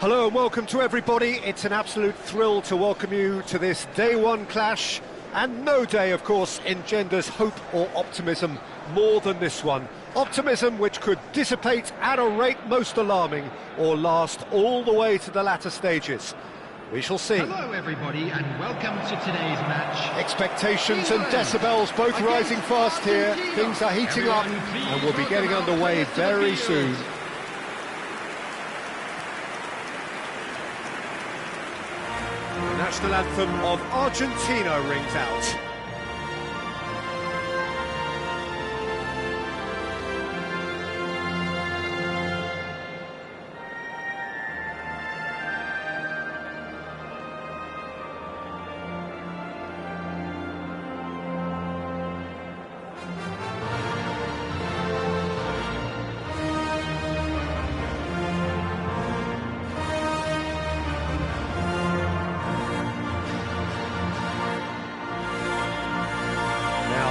Hello and welcome to everybody. It's an absolute thrill to welcome you to this day one clash, and no day, of course, engenders hope or optimism more than this one. Optimism which could dissipate at a rate most alarming or last all the way to the latter stages. We shall see. Hello everybody and welcome to today's match. Expectations and decibels both rising fast here. Things are heating up and we'll be getting underway very soon. The national anthem of Argentina rings out.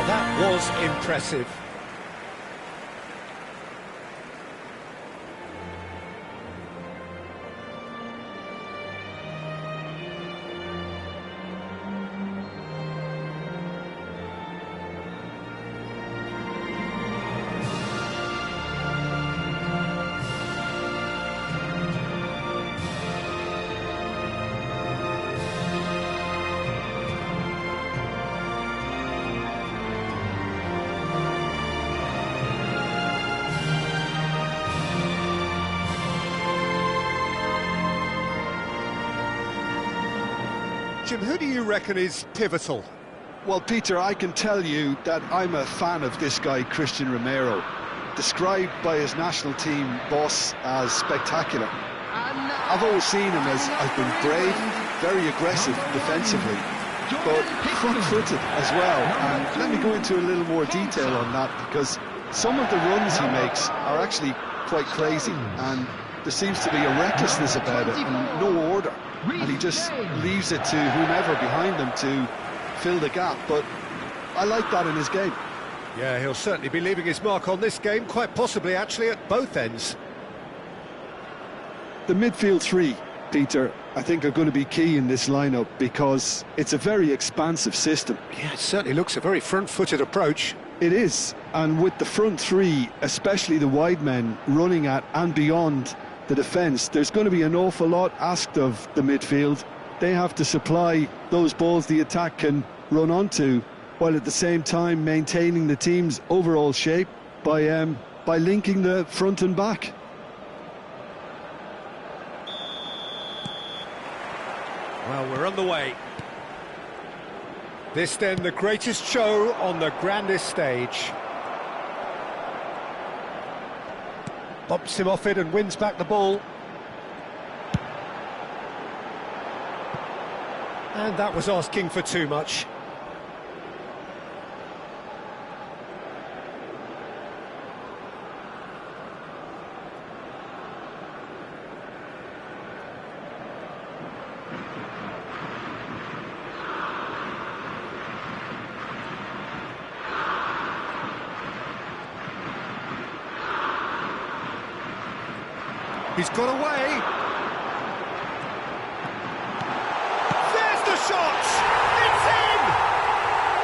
That was impressive. Jim, who do you reckon is pivotal? Well, Peter, I can tell you that I'm a fan of this guy, Christian Romero, described by his national team boss as spectacular. I've always seen him as been brave, very aggressive defensively, but front-footed as well. And let me go into a little more detail on that, because some of the runs he makes are actually quite crazy, and there seems to be a recklessness about it and no order. And he just leaves it to whomever behind him to fill the gap, but I like that in his game. Yeah, he'll certainly be leaving his mark on this game, quite possibly actually at both ends. The midfield three, Peter, I think are going to be key in this lineup because it's a very expansive system. Yeah, it certainly looks a very front-footed approach. It is, and with the front three, especially the wide men running at and beyond the defence, there's going to be an awful lot asked of the midfield. They have to supply those balls the attack can run onto, while at the same time maintaining the team's overall shape by linking the front and back. Well, we're on the way. This then the greatest show on the grandest stage. Bumps him off it and wins back the ball. And that was asking for too much. He's got away. There's the shot! It's in!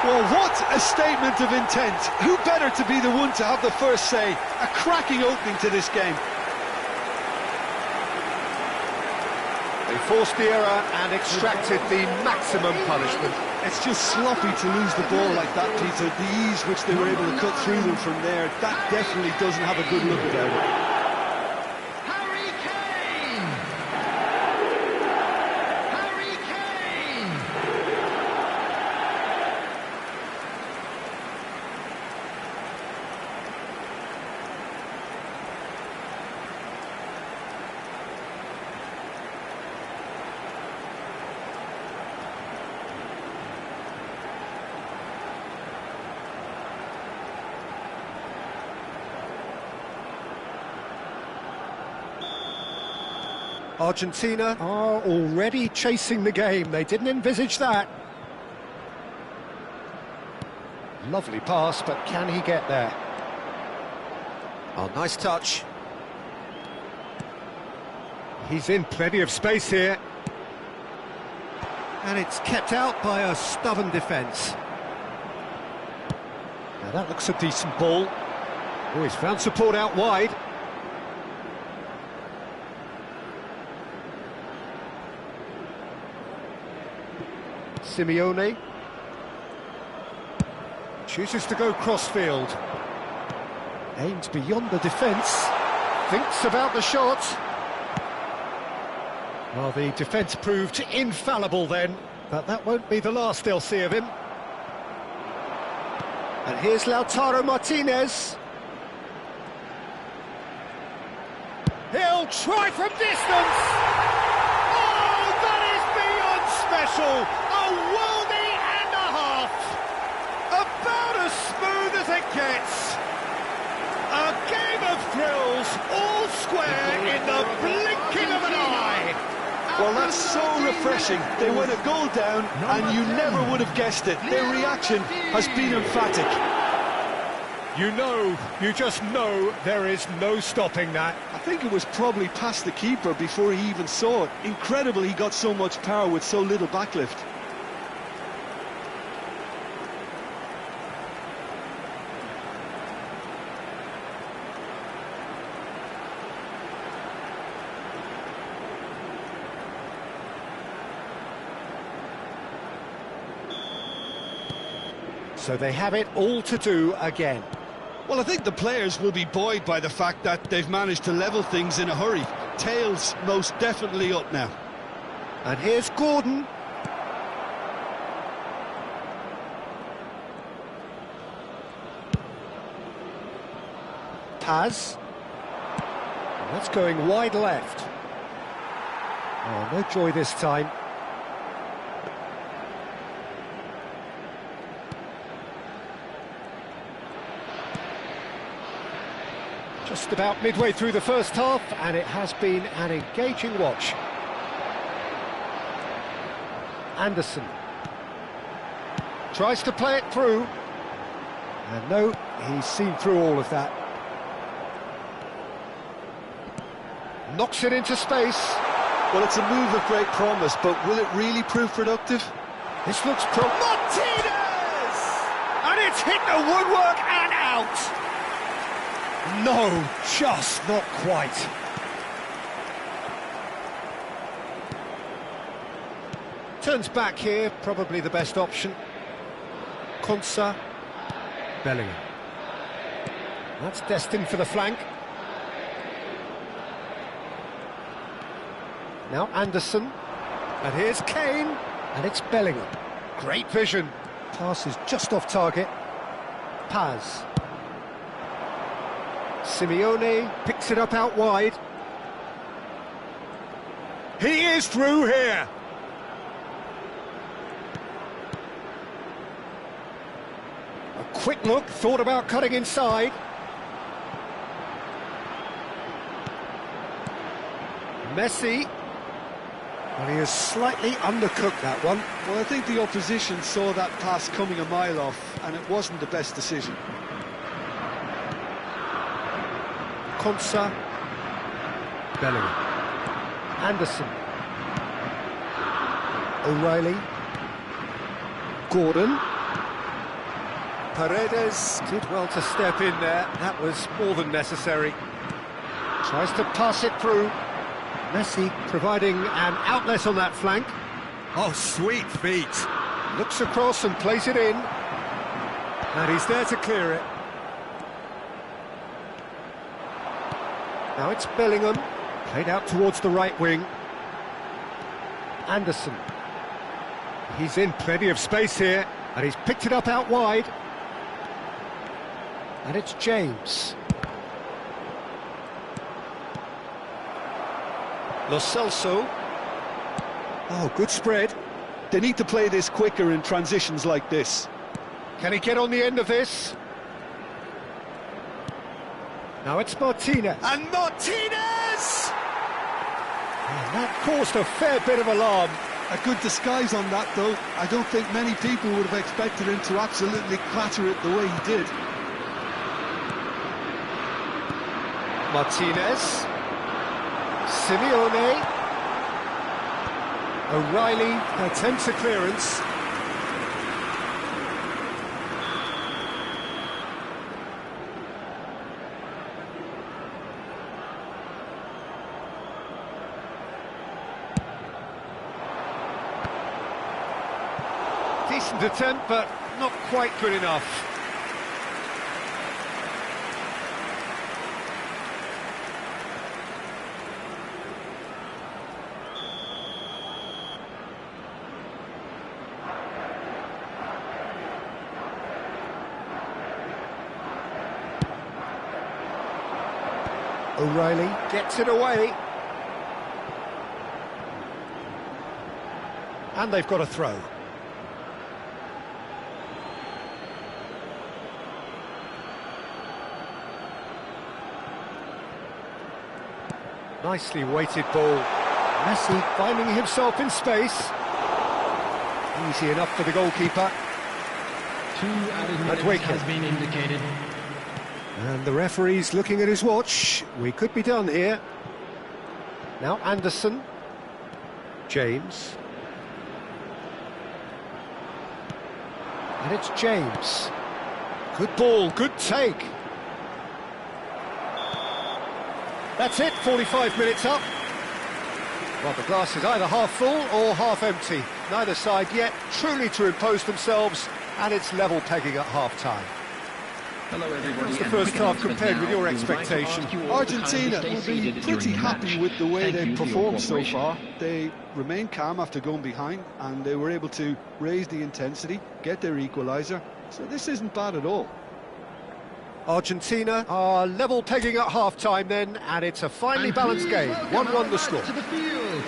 Well, what a statement of intent. Who better to be the one to have the first say? A cracking opening to this game. They forced the error and extracted the maximum punishment. It's just sloppy to lose the ball like that, Peter. The ease which they were able to cut through them from there, that definitely doesn't have a good look about it. Argentina are already chasing the game. They didn't envisage that. Lovely pass, but can he get there? Oh, nice touch. He's in plenty of space here. And it's kept out by a stubborn defence. Now that looks a decent ball. Oh, he's found support out wide. Simeone chooses to go crossfield. Aims beyond the defence. Thinks about the shot. Well, the defence proved infallible then, but that won't be the last they'll see of him. And here's Lautaro Martinez. He'll try from distance! Oh, that is beyond special! A worldie and a half! About as smooth as it gets! A game of thrills, all square in the blinking of an eye! Well, that's so refreshing. They went a goal down, and you never would have guessed it. Their reaction has been emphatic. You just know there is no stopping that. I think it was probably past the keeper before he even saw it. Incredible he got so much power with so little backlift. So they have it all to do again. Well, I think the players will be buoyed by the fact that they've managed to level things in a hurry. Tails most definitely up now. And here's Gordon. Paz. And that's going wide left. Oh, no joy this time. Just about midway through the first half, and it has been an engaging watch. Anderson tries to play it through, and no, he's seen through all of that. Knocks it into space. Well, it's a move of great promise, but will it really prove productive? This looks Martinez! And it's hit the woodwork and out! No, just not quite. Turns back here, probably the best option. Konsa, Bellingham. That's destined for the flank. Now Anderson, and here's Kane, and it's Bellingham. Great vision. Pass is just off target. Paz. Simeone picks it up out wide. He is through here. A quick look, thought about cutting inside. Messi. Well, he has slightly undercooked that one. Well, I think the opposition saw that pass coming a mile off, and it wasn't the best decision. Konsa, Bellingham, Anderson, O'Reilly, Gordon, Paredes did well to step in there, that was more than necessary. Tries to pass it through, Messi providing an outlet on that flank. Oh, sweet feet. Looks across and plays it in, and he's there to clear it. Now it's Bellingham, played out towards the right wing. Anderson. He's in plenty of space here, and he's picked it up out wide. And it's James. Lo Celso. Oh, good spread. They need to play this quicker in transitions like this. Can he get on the end of this? Now it's Martinez. And Martinez! And that caused a fair bit of alarm. A good disguise on that, though. I don't think many people would have expected him to absolutely clatter it the way he did. Martinez. Simeone. O'Reilly attempts a clearance. Decent attempt, but not quite good enough. O'Reilly gets it away. And they've got a throw. Nicely weighted ball. Messi finding himself in space. Easy enough for the goalkeeper. 2 added minutes has been indicated. And the referee's looking at his watch. We could be done here. Now Anderson. James. And it's James. Good ball, good take. That's it, 45 minutes up. Well, the glass is either half full or half empty. Neither side yet truly to impose themselves, and it's level pegging at half-time. Hello everybody. What's the first half compared with your expectation? Argentina will be pretty happy with the way they've performed so far. They remained calm after going behind, and they were able to raise the intensity, get their equaliser. So this isn't bad at all. Argentina are level pegging at half-time then, and it's a finely balanced game. 1-1 the score. To the field.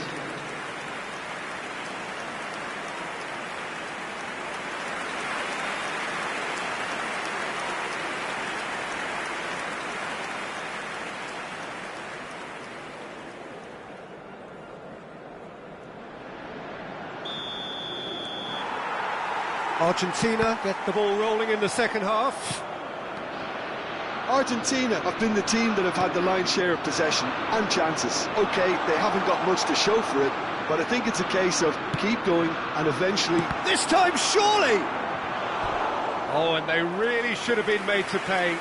Argentina get the ball rolling in the second half. Argentina have been the team that have had the lion's share of possession and chances. OK, they haven't got much to show for it, but I think it's a case of keep going and eventually... This time, surely! Oh, and they really should have been made to pay.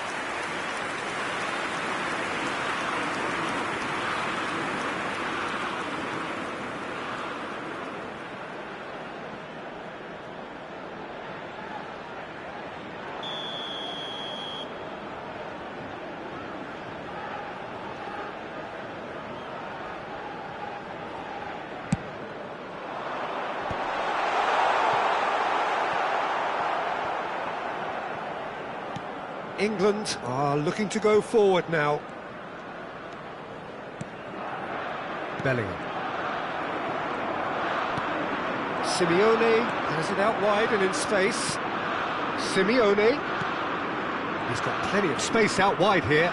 England are looking to go forward now. Bellingham. Simeone has it out wide and in space. Simeone. He's got plenty of space out wide here.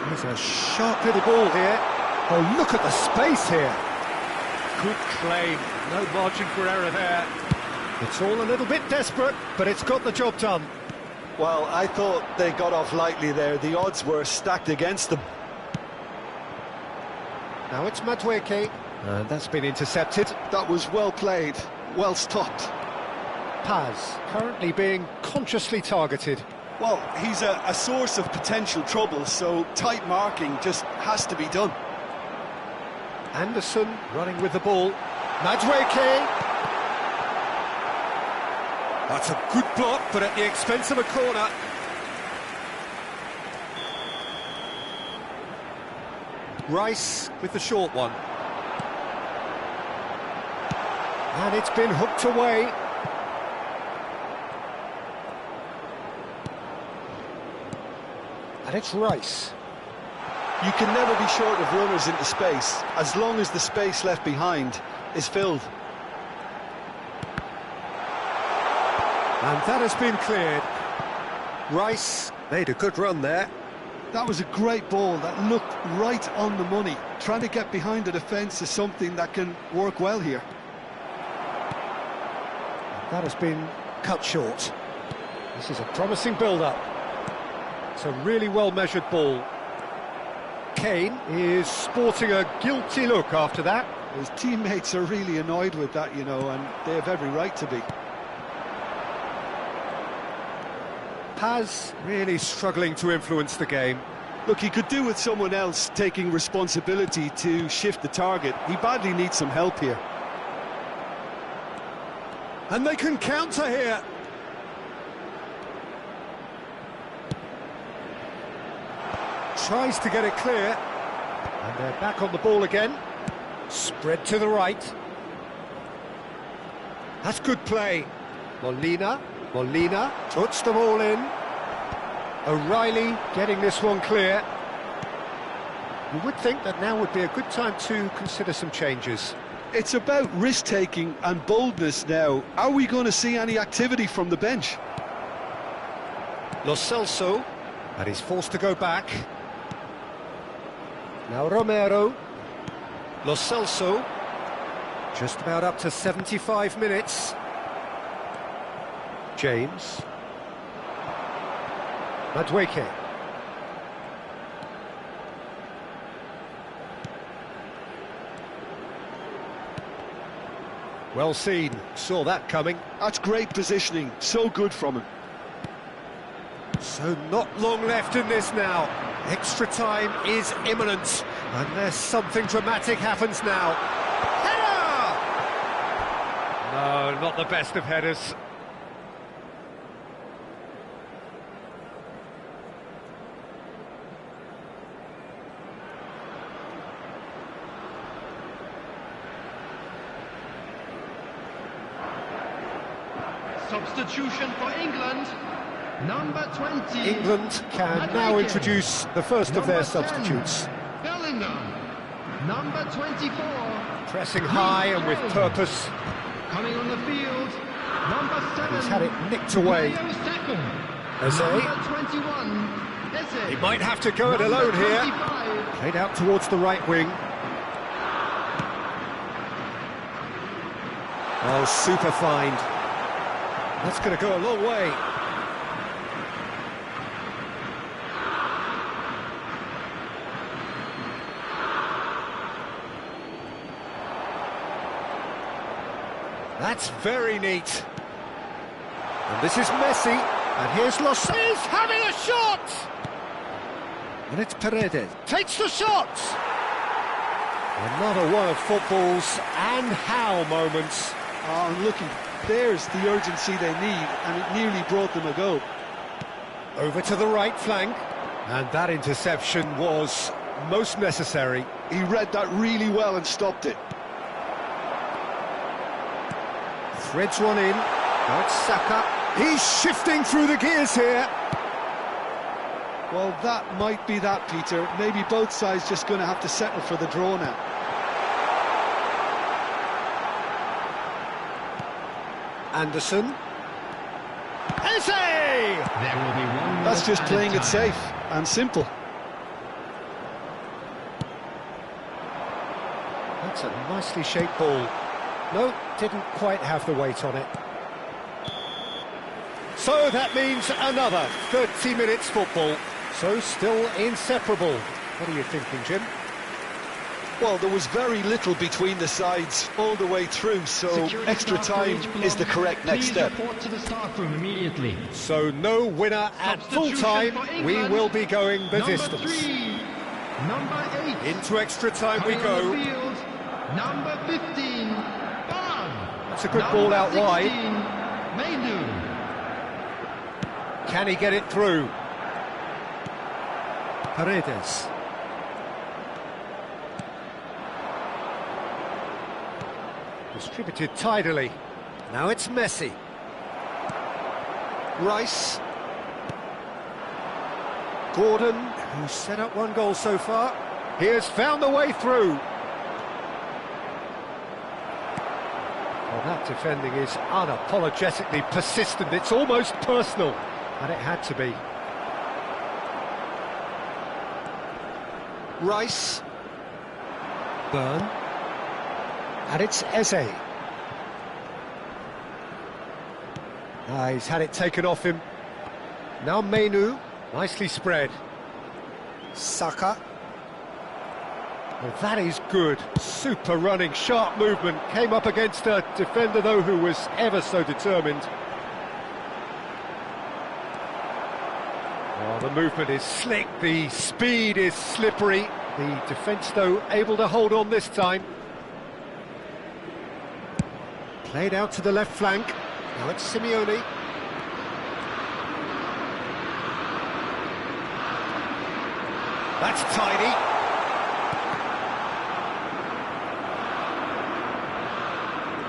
There's a sharp little ball here. Oh, look at the space here. Good claim. No margin for error there. It's all a little bit desperate, but it's got the job done. Well, I thought they got off lightly there. The odds were stacked against them. Now it's Madueke, and that's been intercepted. That was well played, well stopped. Paz currently being consciously targeted. Well, he's a source of potential trouble, so tight marking just has to be done. Anderson running with the ball. Madueke. That's a good block, but at the expense of a corner. Rice with the short one. And it's been hooked away. And it's Rice. You can never be short of runners into space, as long as the space left behind is filled. And that has been cleared. Rice made a good run there. That was a great ball that looked right on the money. Trying to get behind the defence is something that can work well here. That has been cut short. This is a promising build-up. It's a really well-measured ball. Kane is sporting a guilty look after that. His teammates are really annoyed with that, you know, and they have every right to be. Paz really struggling to influence the game. Look, he could do with someone else taking responsibility to shift the target. He badly needs some help here. And they can counter here. Tries to get it clear. And they're back on the ball again. Spread to the right. That's good play. Molina puts them all in. O'Reilly getting this one clear. You would think that now would be a good time to consider some changes. It's about risk-taking and boldness now. Are we going to see any activity from the bench? Lo Celso, and he's forced to go back. Now Romero. Lo Celso, just about up to 75 minutes. James. Madueke. Well seen, saw that coming. That's great positioning, so good from him. So not long left in this now. Extra time is imminent, unless something dramatic happens now. Header! No, not the best of headers. Substitution for England, number 20. England can now introduce the first of their substitutes. Bellingham, number 24. Pressing high and with purpose. Coming on the field, number 7. He's had it nicked away. Number 21. He might have to go it alone here. Played out towards the right wing. Oh, super find. That's going to go a long way. That's very neat. And this is Messi. And here's Los. He's having a shot! And it's Paredes. Takes the shot! Another one of football's and how moments. Oh, looking. There's the urgency they need, and it nearly brought them a goal. Over to the right flank, and that interception was most necessary. He read that really well and stopped it. Threads one in, now it's Saka. He's shifting through the gears here. Well, that might be that, Peter. Maybe both sides just going to have to settle for the draw now. Anderson. Eze! There will be one. That's just playing it safe and simple. That's a nicely shaped ball. No, didn't quite have the weight on it. So that means another 30 minutes football. So still inseparable. What are you thinking, Jim? Well, there was very little between the sides all the way through, so extra time is the correct next step. Report to the staff room immediately. So no winner at full time. We will be going the distance. 3, number 8. Into extra time we go. Field, number 15. That's a good ball out wide. Mainu. Can he get it through? Paredes. Distributed tidily. Now it's Messi. Rice. Gordon, who's set up one goal so far. He has found the way through. Well, that defending is unapologetically persistent. It's almost personal, and it had to be. Rice. Burn. And it's Eze. He's had it taken off him. Now Mainu, nicely spread. Saka. Well, that is good. Super running, sharp movement. Came up against a defender, though, who was ever so determined. Oh, the movement is slick, the speed is slippery. The defence, though, able to hold on this time. Played out to the left flank. Now it's Simeone. That's tidy.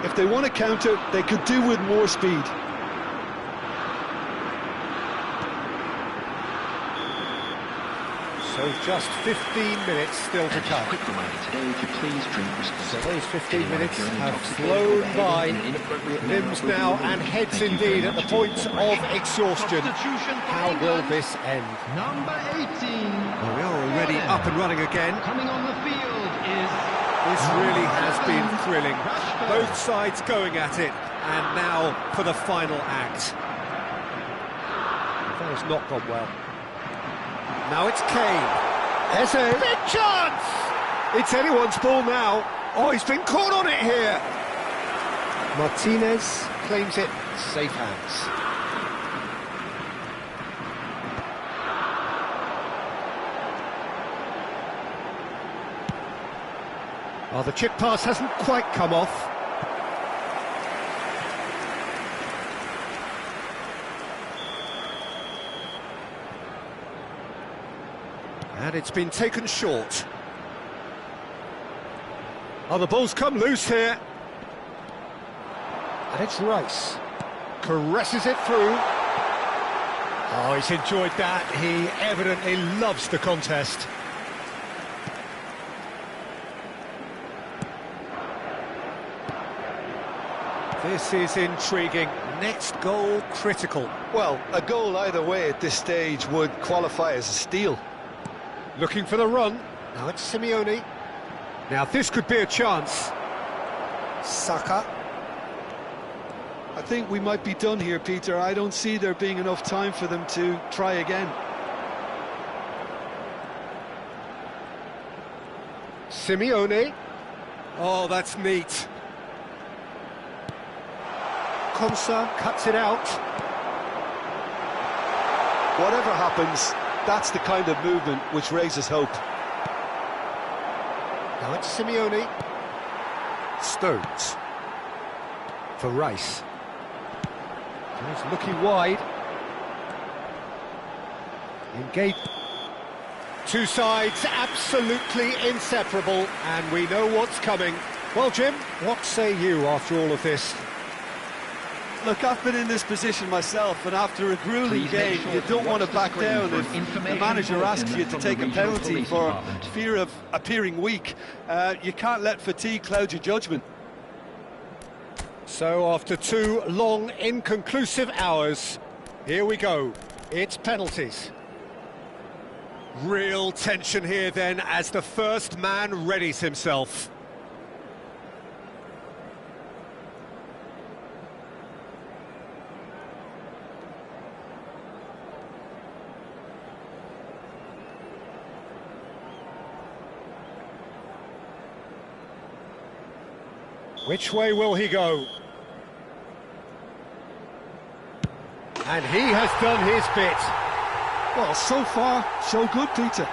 If they want to counter, they could do with more speed. So just 15 minutes still to come. So those 15 minutes have flown by. Limbs now and heads indeed at the point of exhaustion. How will this end? Number 18. Well, we are already up and running again. Coming on the field is... This really has been thrilling. Both sides going at it. And now for the final act. That has not gone well. Now it's Kane. There's a big chance! It's anyone's ball now. Oh, he's been caught on it here. Martinez claims it. Safe hands. Oh, the chip pass hasn't quite come off. And it's been taken short. Oh, the ball's come loose here. And it's Rice. Caresses it through. Oh, he's enjoyed that. He evidently loves the contest. This is intriguing. Next goal critical. Well, a goal either way at this stage would qualify as a steal. Looking for the run. Now it's Simeone. Now this could be a chance. Saka. I think we might be done here, Peter. I don't see there being enough time for them to try again. Simeone. Oh, that's neat. Konsa cuts it out. Whatever happens, that's the kind of movement which raises hope. Now it's Simeone. Stones. For Rice. He's looking wide. Engage. Two sides absolutely inseparable, and we know what's coming. Well, Jim, what say you after all of this? Look, I've been in this position myself, and after a grueling game, you don't want to back down if the manager asks you to take a penalty for fear of appearing weak. You can't let fatigue cloud your judgment. So after 2 long, inconclusive hours, here we go. It's penalties. Real tension here then as the first man readies himself. Which way will he go? And he has done his bit. Well, so far, so good, Peter.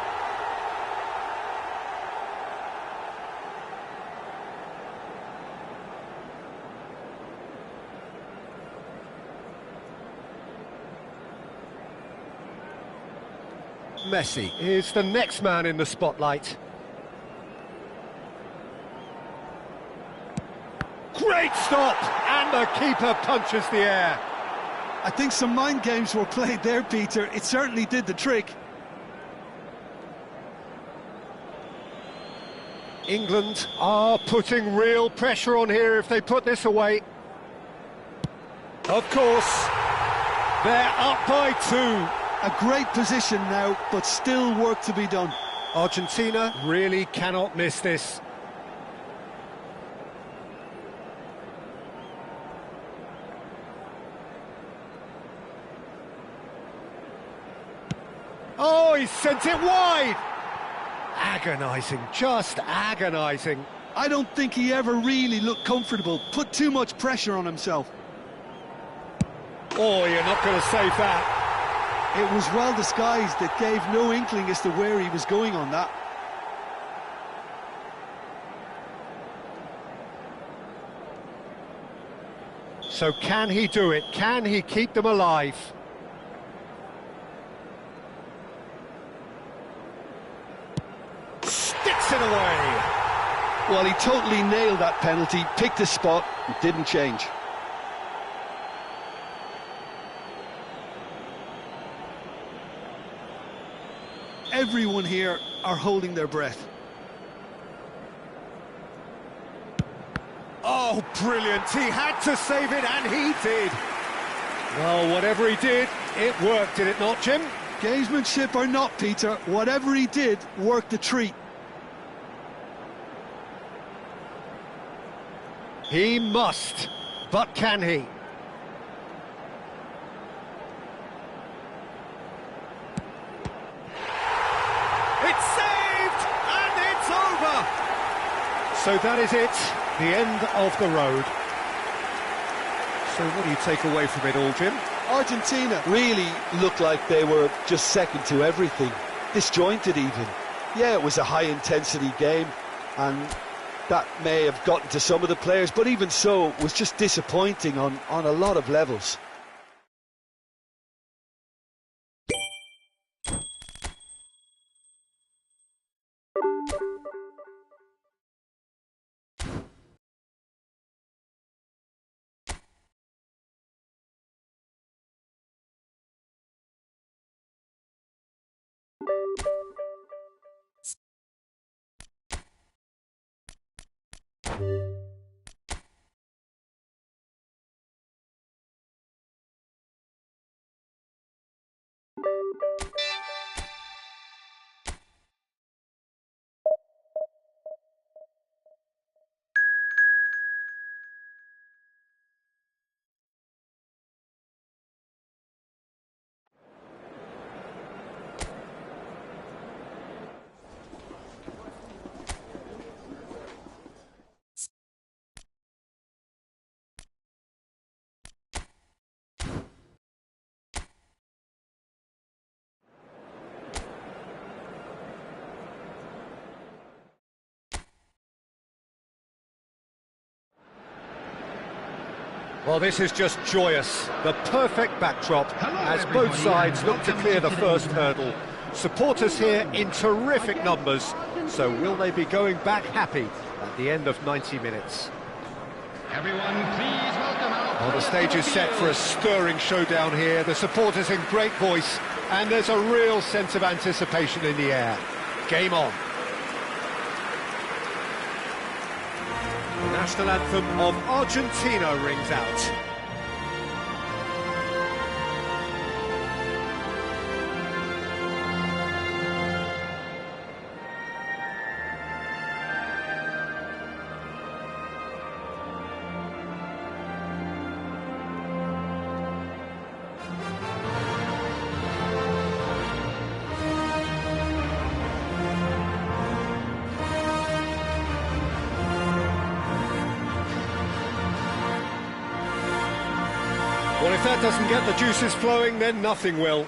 Messi is the next man in the spotlight. Great stop! And the keeper punches the air. I think some mind games were played there, Peter. It certainly did the trick. England are putting real pressure on here if they put this away. Of course, they're up by 2. A great position now, but still work to be done. Argentina really cannot miss this. Oh, he sent it wide! Agonising, just agonising. I don't think he ever really looked comfortable, put too much pressure on himself. Oh, you're not going to save that. It was well disguised, it gave no inkling as to where he was going on that. So can he do it? Can he keep them alive? Sticks it away. Well, he totally nailed that penalty, picked a spot, and didn't change. Everyone here are holding their breath. Oh, brilliant. He had to save it, and he did. Well, whatever he did, it worked, did it not, Jim? Gamesmanship or not, Peter, whatever he did worked a treat. He must, but can he? It's saved, and it's over. So that is it, the end of the road. So what do you take away from it all, Jim? Argentina really looked like they were just second to everything, disjointed even. Yeah, it was a high-intensity game, and that may have gotten to some of the players, but even so, it was just disappointing on a lot of levels. Well, this is just joyous. The perfect backdrop as both sides look to clear the first hurdle. Supporters here in terrific numbers, so will they be going back happy at the end of 90 minutes? Everyone, please welcome our... Well, the stage is set for a stirring showdown here. The supporters in great voice, and there's a real sense of anticipation in the air. Game on. The national anthem of Argentina rings out. Well, if that doesn't get the juices flowing, then nothing will.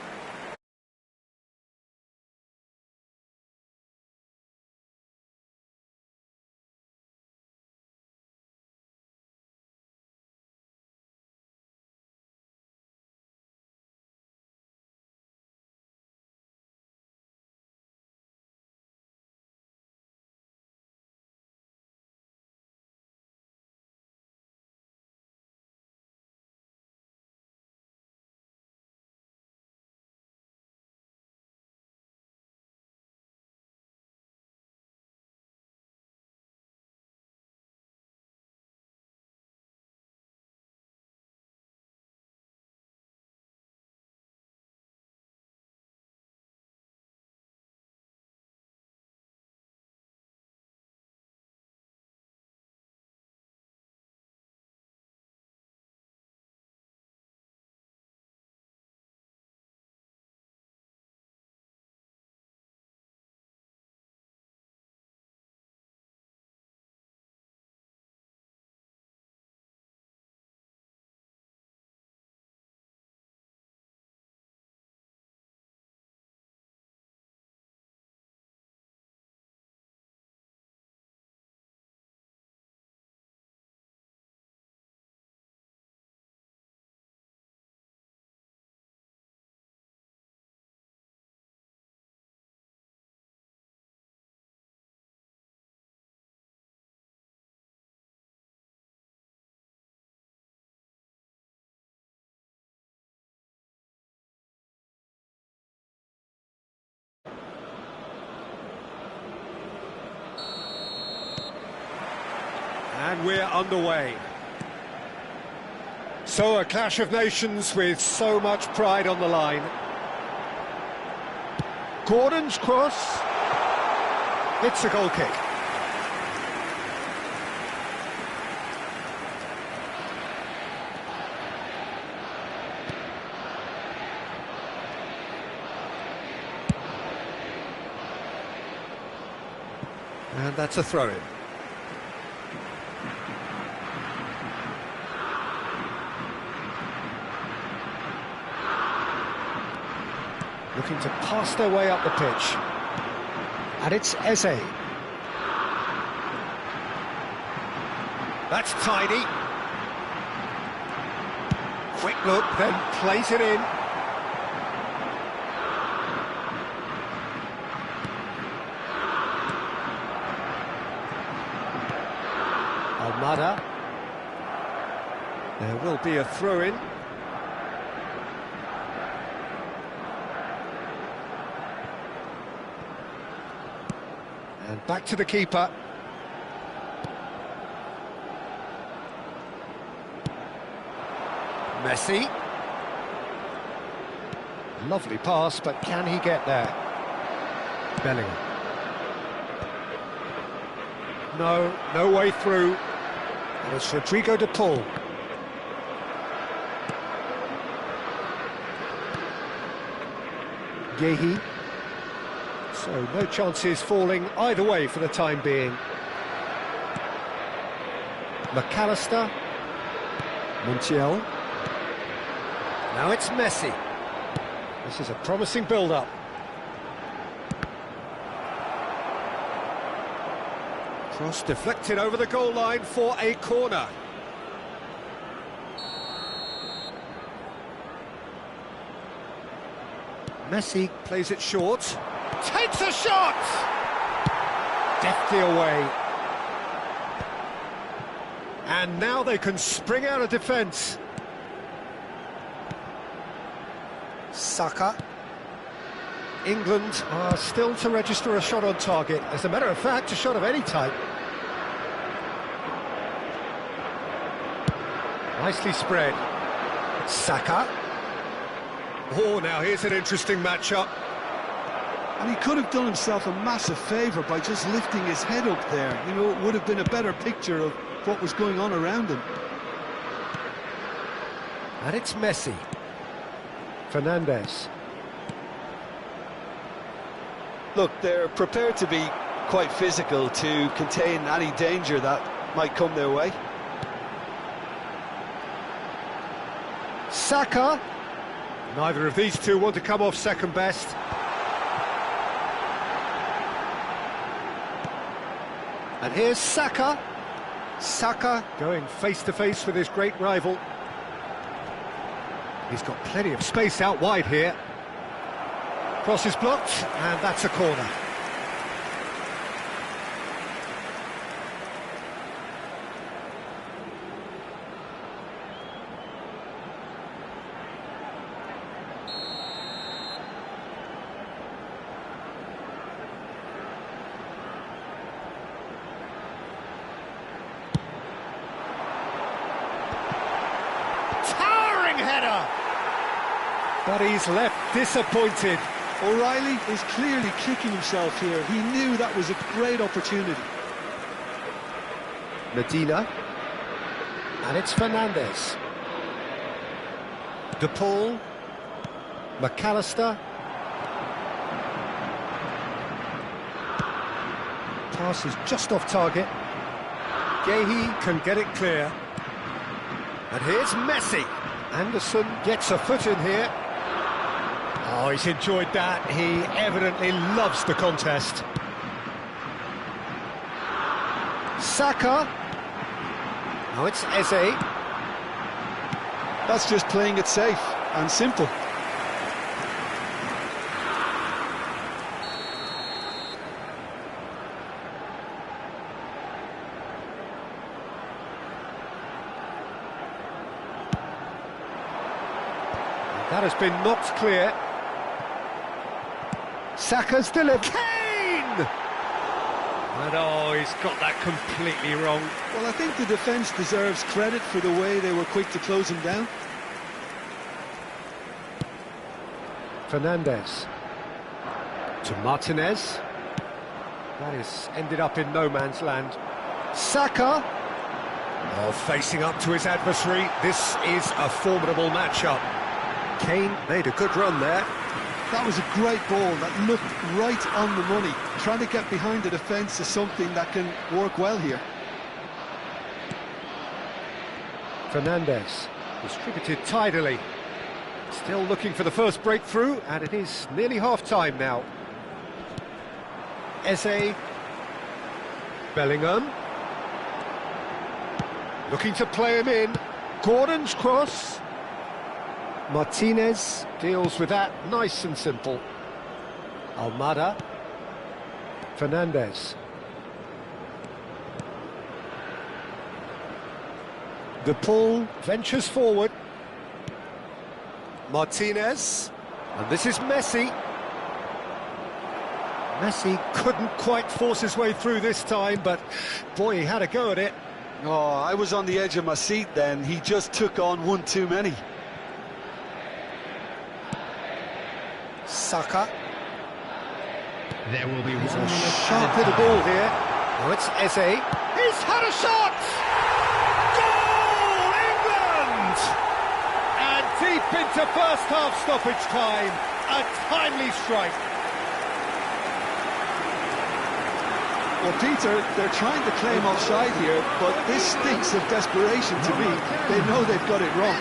And we're underway. So a clash of nations with so much pride on the line. Gordon's cross. It's a goal kick. And that's a throw-in. Looking to pass their way up the pitch. And it's Eze. That's tidy. Quick look, then plays it in. Almada. There will be a throw-in. And back to the keeper. Messi. Lovely pass, but can he get there? Bellingham. No way through. And it's Rodrigo de Paul. Yehi. So no chances falling either way for the time being. McAllister. Montiel. Now it's Messi. This is a promising build-up. Cross deflected over the goal line for a corner. Messi plays it short. Takes a shot! Deftly away. And now they can spring out of defence. Saka. England are still to register a shot on target. As a matter of fact, a shot of any type. Nicely spread. Saka. Oh, now here's an interesting matchup. And he could have done himself a massive favour by just lifting his head up there. You know, it would have been a better picture of what was going on around him. And it's Messi. Fernandes. Look, they're prepared to be quite physical to contain any danger that might come their way. Saka. Neither of these two want to come off second best. And here's Saka. Saka going face-to-face with his great rival. He's got plenty of space out wide here. Cross is blocked, and that's a corner. Header, but he's left disappointed. O'Reilly is clearly kicking himself here. He knew that was a great opportunity. Medina, and it's Fernandes. De Paul, McAllister. Pass is just off target. Yehi can get it clear. And here's Messi. Anderson gets a foot in here. Oh, he's enjoyed that. He evidently loves the contest. Saka. Now it's Eze. That's just playing it safe and simple. That has been knocked clear. Saka's delivered. Kane! And oh, he's got that completely wrong. Well, I think the defence deserves credit for the way they were quick to close him down. Fernandez to Martinez. That is ended up in no man's land. Saka. Oh, facing up to his adversary. This is a formidable matchup. Kane made a good run there. That was a great ball that looked right on the money. Trying to get behind the defence is something that can work well here. Fernandez distributed tidily. Still looking for the first breakthrough, and it is nearly half-time now. Eze. Bellingham. Looking to play him in. Gordon's cross. Martinez deals with that nice and simple. Almada. Fernandez. De Paul ventures forward. Martinez. And this is Messi. Messi couldn't quite force his way through this time, but boy, he had a go at it. Oh, I was on the edge of my seat then. He just took on one too many. Saka. There will be a sharp hit of ball here. Oh, it's Eze. He's had a shot! Goal, England! And deep into first half stoppage time, a timely strike. Well, Peter, they're trying to claim offside here, but this stinks of desperation to me. They know they've got it wrong.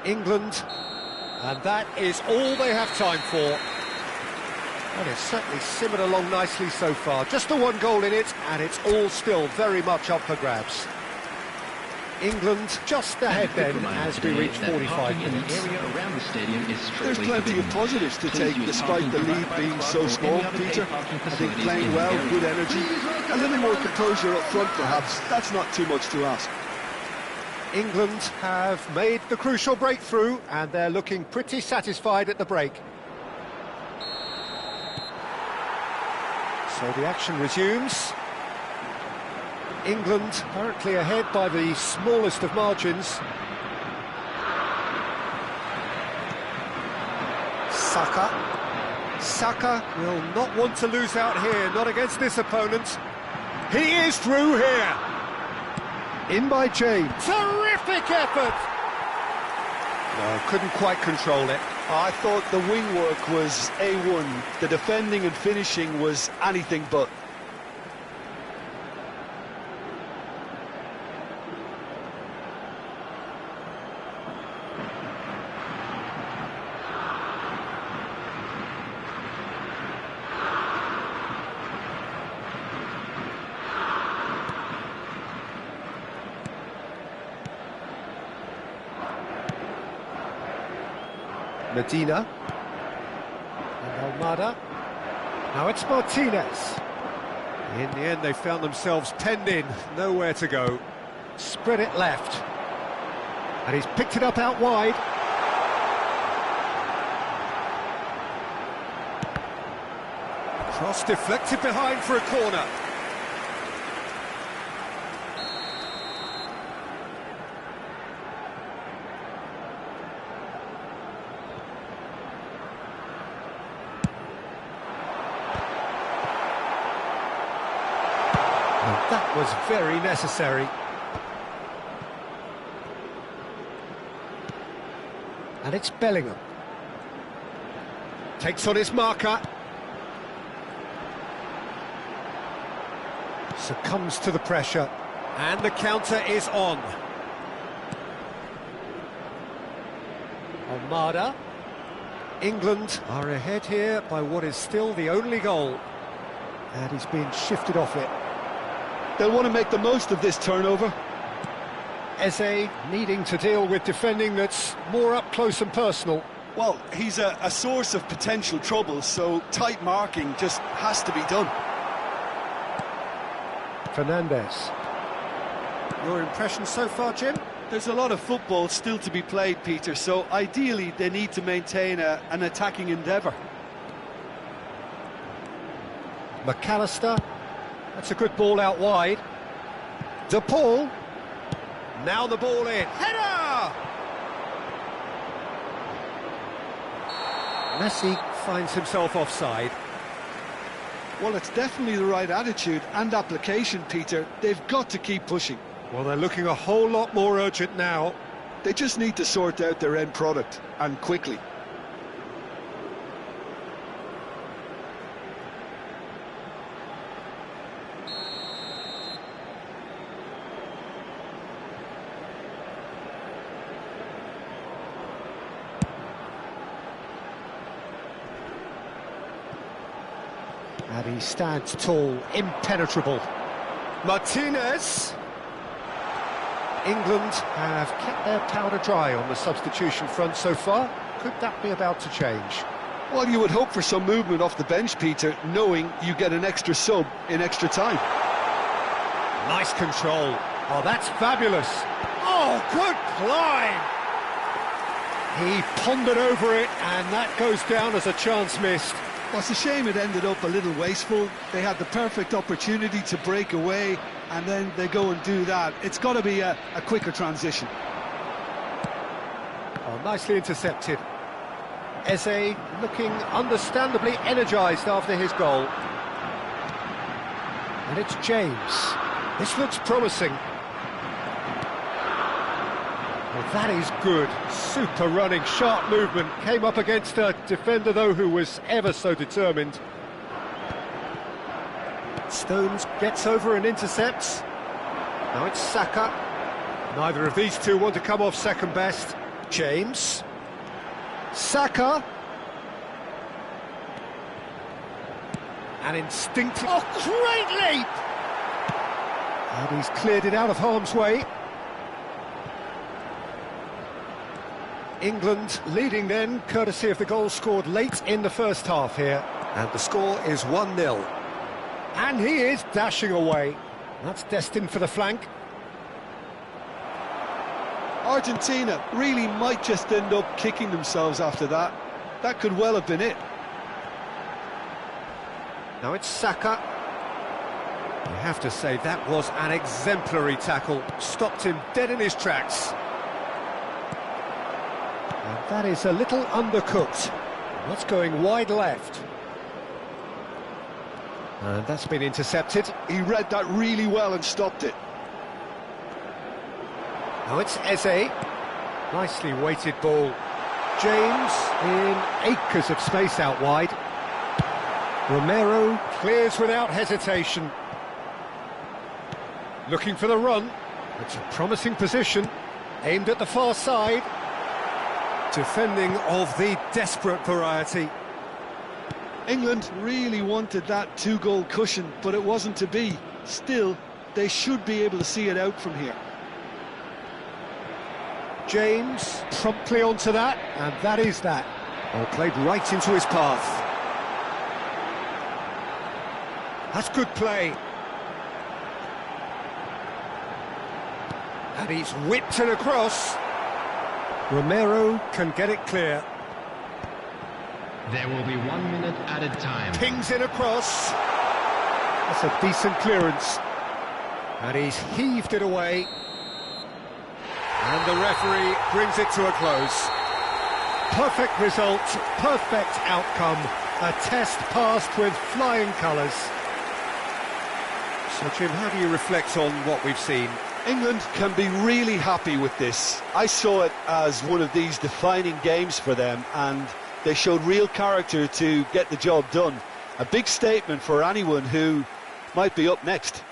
England, and that is all they have time for. And it's certainly simmered along nicely so far. Just the one goal in it, and it's all still very much up for grabs. England just ahead then as we reach 45 minutes. There's plenty of positives to take despite the lead being so small, Peter. I think playing well, good energy, a little more composure up front perhaps. That's not too much to ask. England have made the crucial breakthrough, and they're looking pretty satisfied at the break. So the action resumes. England currently ahead by the smallest of margins. Saka. Saka will not want to lose out here, not against this opponent. He is through here. In by James. Terrific effort! No, couldn't quite control it. I thought the wing work was A1. The defending and finishing was anything but. Medina. And Almada. Now it's Martinez. In the end, they found themselves penned in, nowhere to go. Spread it left. And he's picked it up out wide. Cross deflected behind for a corner. That was very necessary. And it's Bellingham. Takes on his marker. Succumbs to the pressure. And the counter is on. Almada. England are ahead here by what is still the only goal. And he's been shifted off it. They'll want to make the most of this turnover. Eze needing to deal with defending that's more up close and personal. Well, he's a source of potential trouble, so tight marking just has to be done. Fernandez. Your impression so far, Jim? There's a lot of football still to be played, Peter, so ideally they need to maintain an attacking endeavour. McAllister. That's a good ball out wide. De Paul. Now the ball in. Header! Messi finds himself offside. Well, it's definitely the right attitude and application, Peter. They've got to keep pushing. Well, they're looking a whole lot more urgent now. They just need to sort out their end product, and quickly. And he stands tall, impenetrable. Martinez. England have kept their powder dry on the substitution front so far. Could that be about to change? Well, you would hope for some movement off the bench, Peter, knowing you get an extra sub in extra time. Nice control. Oh, that's fabulous. Oh, good climb. He pondered over it, and that goes down as a chance missed. Well, it's a shame it ended up a little wasteful. They had the perfect opportunity to break away, and then they go and do that. It's got to be a quicker transition. Oh, nicely intercepted. Eze looking understandably energised after his goal. And it's James. This looks promising. Well, that is good. Super running, sharp movement. Came up against a defender, though, who was ever so determined. Stones gets over and intercepts. Now it's Saka. Neither of these two want to come off second best. James. Saka. An instinctive... Oh, great leap! And he's cleared it out of harm's way. England leading then, courtesy of the goal scored late in the first half here. And the score is 1-0. And he is dashing away. That's destined for the flank. Argentina really might just end up kicking themselves after that. That could well have been it. Now it's Saka. You have to say that was an exemplary tackle. Stopped him dead in his tracks. And that is a little undercooked. That's going wide left. And that's been intercepted. He read that really well and stopped it. Now it's Eze. Nicely weighted ball. James in acres of space out wide. Romero clears without hesitation. Looking for the run. It's a promising position. Aimed at the far side. Defending of the desperate variety. England really wanted that two-goal cushion, but it wasn't to be. Still, they should be able to see it out from here. James promptly onto that, and that is that. Well, played right into his path. That's good play. And he's whipped it across. Romero can get it clear. There will be 1 minute added time. Pings it across. That's a decent clearance. And he's heaved it away. And the referee brings it to a close. Perfect result, perfect outcome. A test passed with flying colours. So, Jim, how do you reflect on what we've seen? England can be really happy with this. I saw it as one of these defining games for them, and they showed real character to get the job done. A big statement for anyone who might be up next.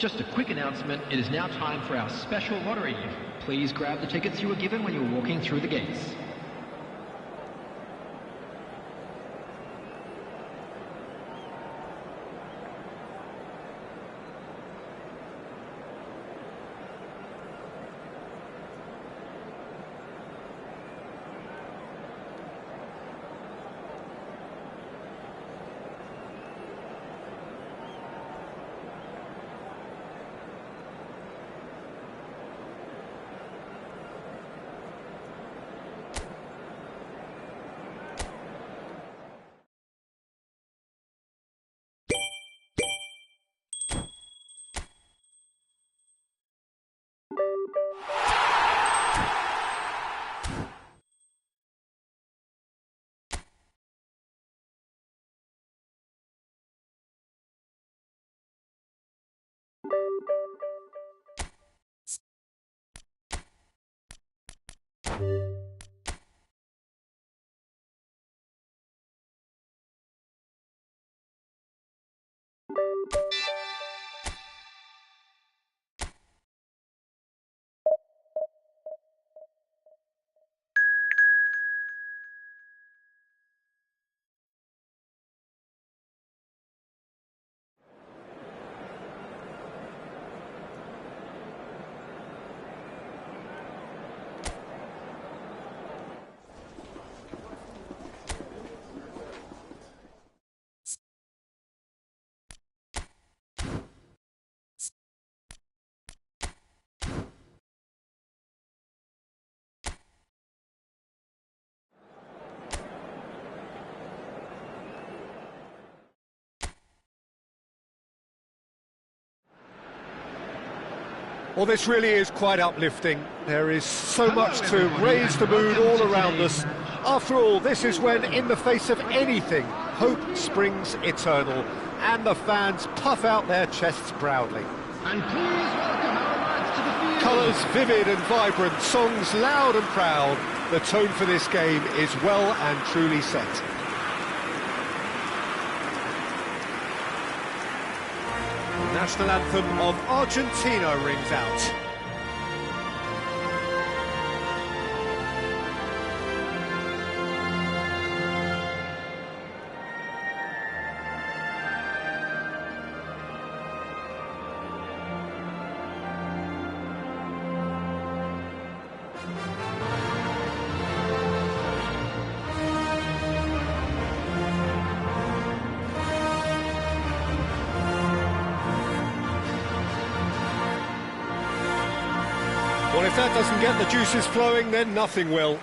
Just a quick announcement, it is now time for our special lottery. Please grab the tickets you were given when you were walking through the gates. Well, this really is quite uplifting. There is so much to raise the mood all around us. After all, this is when, in the face of anything, hope springs eternal, and the fans puff out their chests proudly. And please welcome our lads to the field. Colours vivid and vibrant, songs loud and proud. The tone for this game is well and truly set. The national anthem of Argentina rings out. Well, if that doesn't get the juices flowing, then nothing will.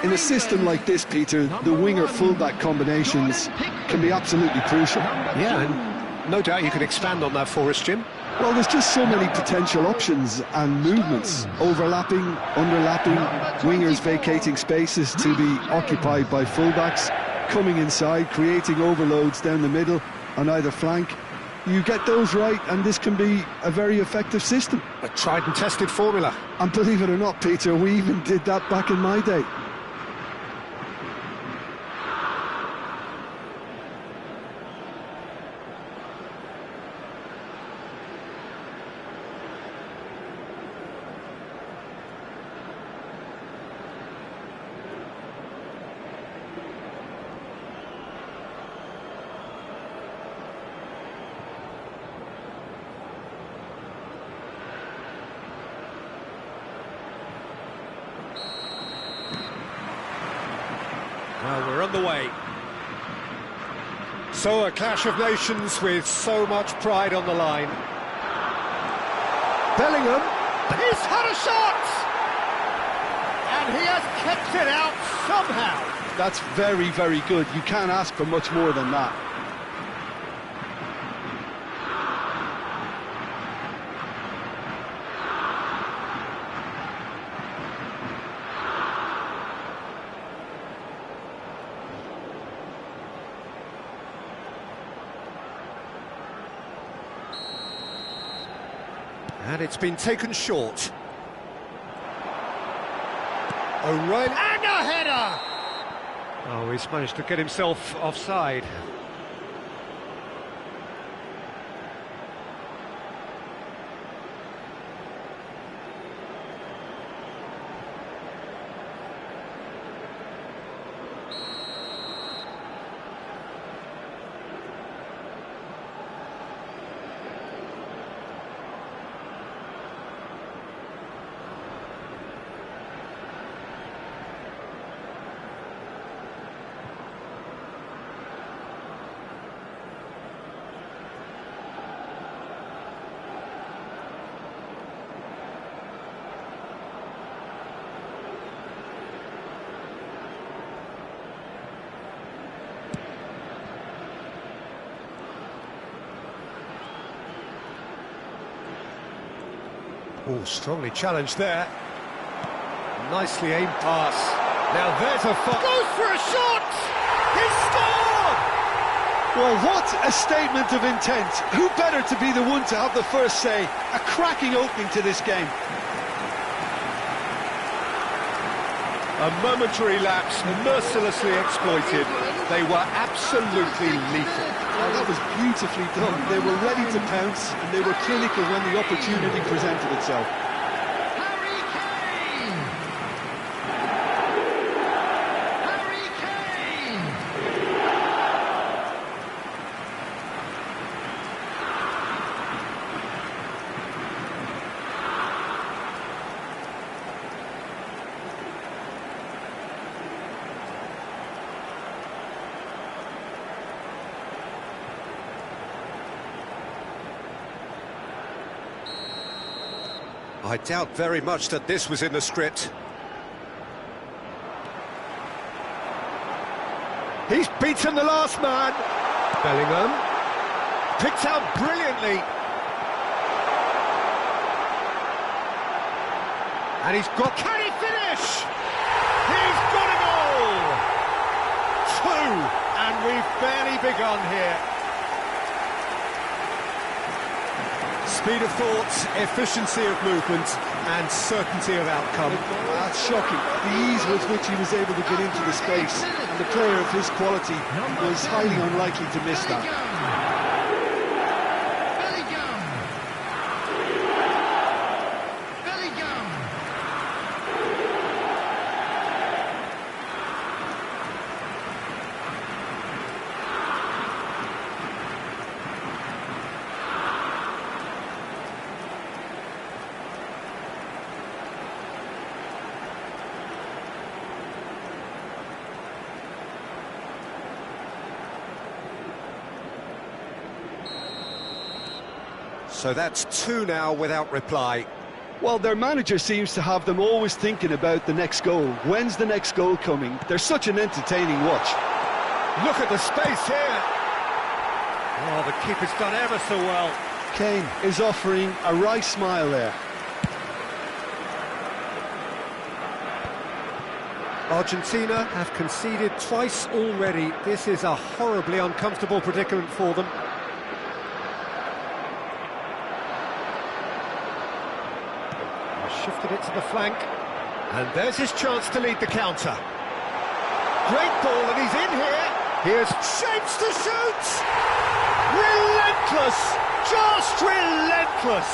In a system like this, Peter, the winger-fullback combinations can be absolutely crucial. Yeah, and no doubt you can expand on that for us, Jim. Well, there's just so many potential options and movements, overlapping, underlapping, wingers vacating spaces to be occupied by fullbacks, coming inside, creating overloads down the middle on either flank. You get those right, and this can be a very effective system. A tried and tested formula. And believe it or not, Peter, we even did that back in my day. Well, we're on the way. So a clash of nations with so much pride on the line. Bellingham, he's had a shot! And he has kept it out somehow. That's very, very good. You can't ask for much more than that. And it's been taken short. O'Reilly, and a header! Oh, he's managed to get himself offside. Oh, strongly challenged there. Nicely aimed pass. Now there's a goes for a shot! He scored! Well, what a statement of intent. Who better to be the one to have the first say? A cracking opening to this game. A momentary lapse, mercilessly exploited. They were absolutely lethal. Oh, that was beautifully done. They were ready to pounce, and they were clinical when the opportunity presented itself. I doubt very much that this was in the script. He's beaten the last man. Bellingham picked out brilliantly. And he's got... Can he finish? He's got a goal! 2, and we've barely begun here. Speed of thought, efficiency of movement, and certainty of outcome. That's shocking. The ease with which he was able to get into the space, and the player of his quality was highly unlikely to miss that. So that's 2 now without reply. Well, their manager seems to have them always thinking about the next goal. When's the next goal coming? They're such an entertaining watch. Look at the space here. Oh, the keeper's done ever so well. Kane is offering a wry smile there. Argentina have conceded twice already. This is a horribly uncomfortable predicament for them. Shifted it to the flank, and there's his chance to lead the counter. Great ball, and he's in here. Here's shapes to shoot. Relentless, just relentless.